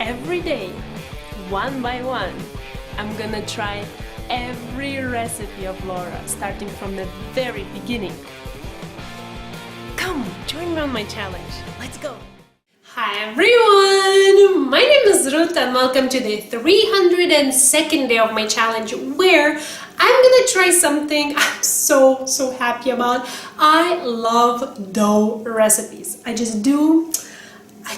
Every day, one by one, I'm gonna try every recipe of Laura, starting from the very beginning. Come, join me on my challenge. Let's go! Hi everyone! My name is Ruta and welcome to the 302nd day of my challenge where I'm gonna try something I'm so happy about. I love dough recipes. I just do. I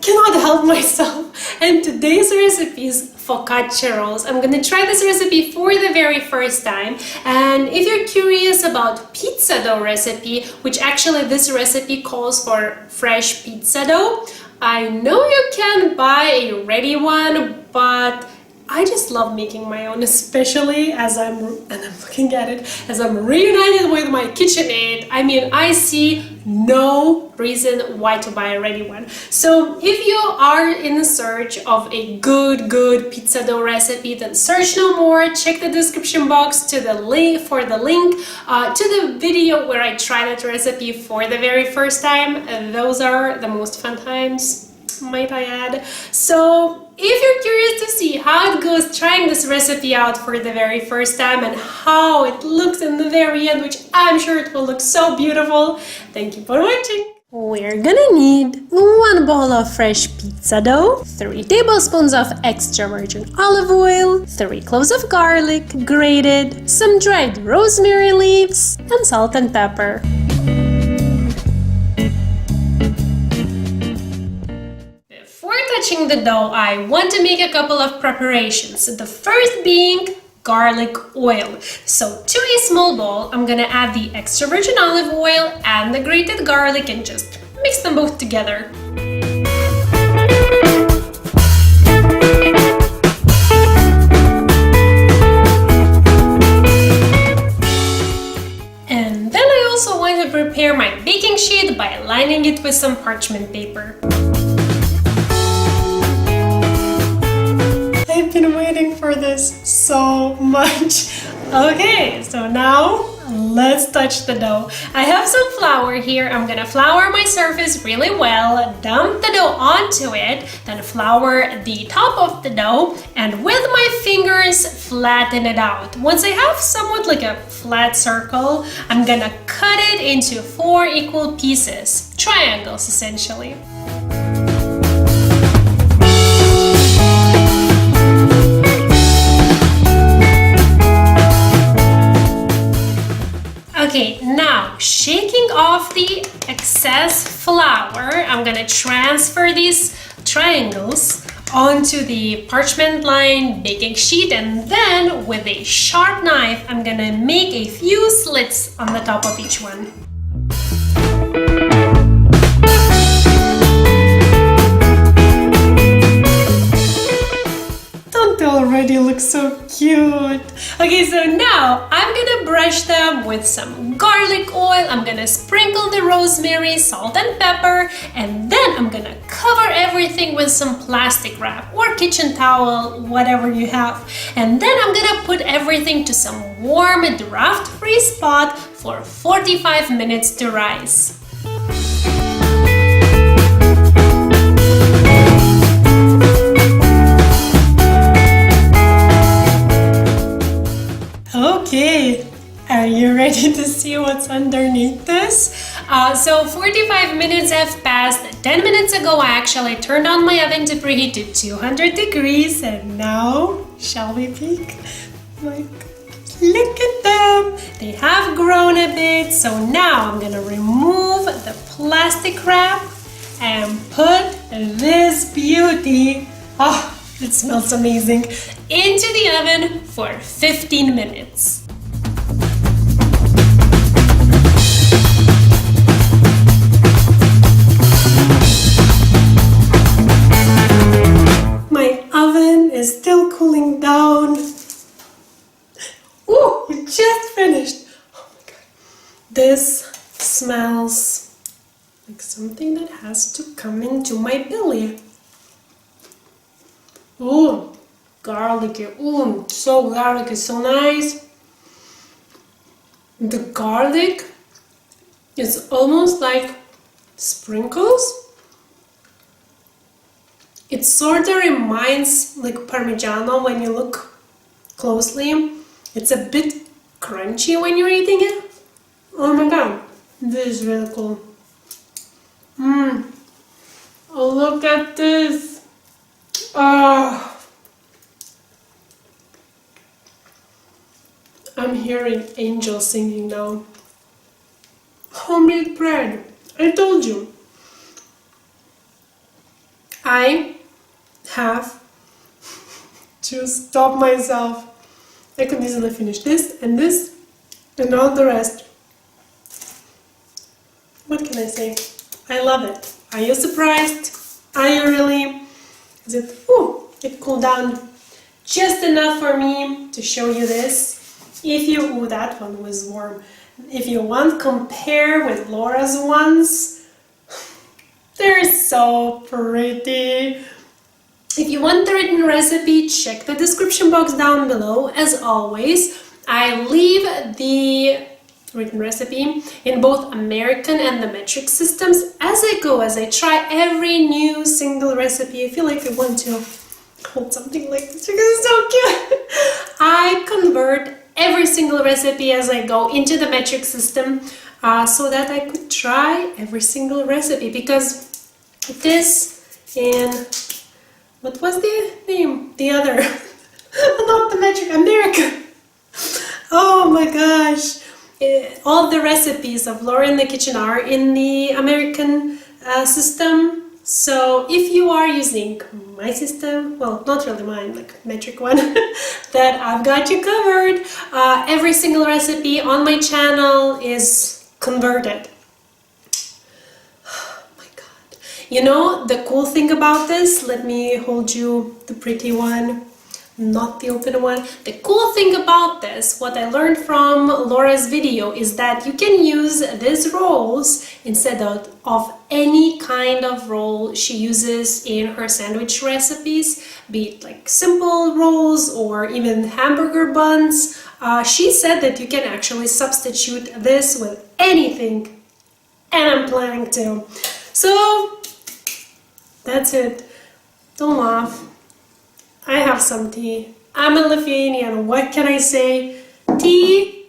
cannot help myself. And today's recipe is Focaccia Rolls. I'm gonna try this recipe for the very first time. And if you're curious about pizza dough recipe, which actually this recipe calls for fresh pizza dough, I know you can buy a ready one, but I just love making my own, especially as I'm looking at it, as I'm reunited with my KitchenAid. I mean, I see no reason why to buy a ready one. So if you are in search of a good pizza dough recipe, then search no more. Check the description box to the link to the video where I tried that recipe for the very first time. Those are the most fun times, might I add. So if you're curious to see how it goes trying this recipe out for the very first time and how it looks in the very end, which I'm sure it will look so beautiful, thank you for watching. We're gonna need 1 bowl of fresh pizza dough, 3 tablespoons of extra virgin olive oil, 3 cloves of garlic, grated, some dried rosemary leaves, and salt and pepper. Touching the dough, I want to make a couple of preparations. The first being garlic oil. So to a small bowl, I'm gonna add the extra virgin olive oil and the grated garlic and just mix them both together. And then I also want to prepare my baking sheet by lining it with some parchment paper. I've been waiting for this so much. Okay, so now let's touch the dough. I have some flour here. I'm gonna flour my surface really well, dump the dough onto it, then flour the top of the dough, and with my fingers flatten it out. Once I have somewhat like a flat circle, I'm gonna cut it into 4 equal pieces, triangles essentially. Okay, now shaking off the excess flour, I'm gonna transfer these triangles onto the parchment lined baking sheet, and then with a sharp knife, I'm gonna make a few slits on the top of each one. Already looks so cute. Okay, so now I'm gonna brush them with some garlic oil. I'm gonna sprinkle the rosemary, salt and pepper, and then I'm gonna cover everything with some plastic wrap or kitchen towel, whatever you have. And then I'm gonna put everything to some warm, draft-free spot for 45 minutes to rise. Okay, are you ready to see what's underneath this? So 45 minutes have passed. 10 minutes ago I actually turned on my oven to preheat to 200 degrees, and now, shall we peek? Like, look at them! They have grown a bit, so now I'm gonna remove the plastic wrap and put this beauty, it smells amazing, into the oven for 15 minutes. My oven is still cooling down. Ooh, it just finished. Oh my god. This smells like something that has to come into my belly. Ooh, garlicky. Ooh, so garlicky, so nice. The garlic is almost like sprinkles. It It sort of reminds like Parmigiano when you look closely. It's a bit crunchy when you're eating it. Oh my god, this is really cool. Oh, look at this. Oh, I'm hearing angels singing now. Homemade bread. I told you. I have to stop myself. I could easily finish this and all the rest. What can I say? I love it. Are you surprised? Are you really? Is it? Oh, it cooled down just enough for me to show you this. If you, oh, that one was warm. If you want, compare with Laura's ones. They're so pretty. If you want the written recipe, check the description box down below. As always, I leave the written recipe in both American and the metric systems as I go, as I try every new single recipe. I feel like I want to hold something like this because it's so cute. I convert every single recipe as I go into the metric system so that I could try every single recipe, because this in, what was the name? The other, not the metric, America. Oh my gosh. All the recipes of Laura in the Kitchen are in the American system. So if you are using my system, well, not really mine, like metric one, that I've got you covered. Every single recipe on my channel is converted. Oh my god. You know, the cool thing about this, let me hold you the pretty one, not the open one. The cool thing about this, what I learned from Laura's video, is that you can use these rolls instead of any kind of roll she uses in her sandwich recipes, be it like simple rolls or even hamburger buns. She said that you can actually substitute this with anything, and I'm planning to. So that's it. Don't laugh. I have some tea. I'm a Lithuanian. What can I say? Tea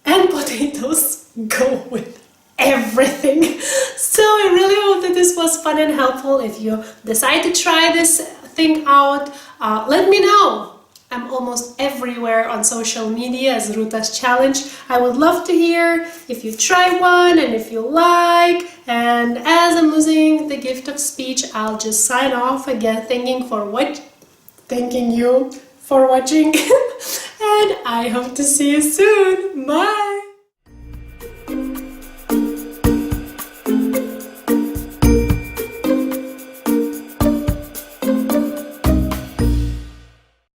and potatoes go with everything. So I really hope that this was fun and helpful. If you decide to try this thing out, let me know. I'm almost everywhere on social media as Ruta's Challenge. I would love to hear if you try one and if you like. And as I'm losing the gift of speech, I'll just sign off again, thanking you for watching. And I hope to see you soon. Bye!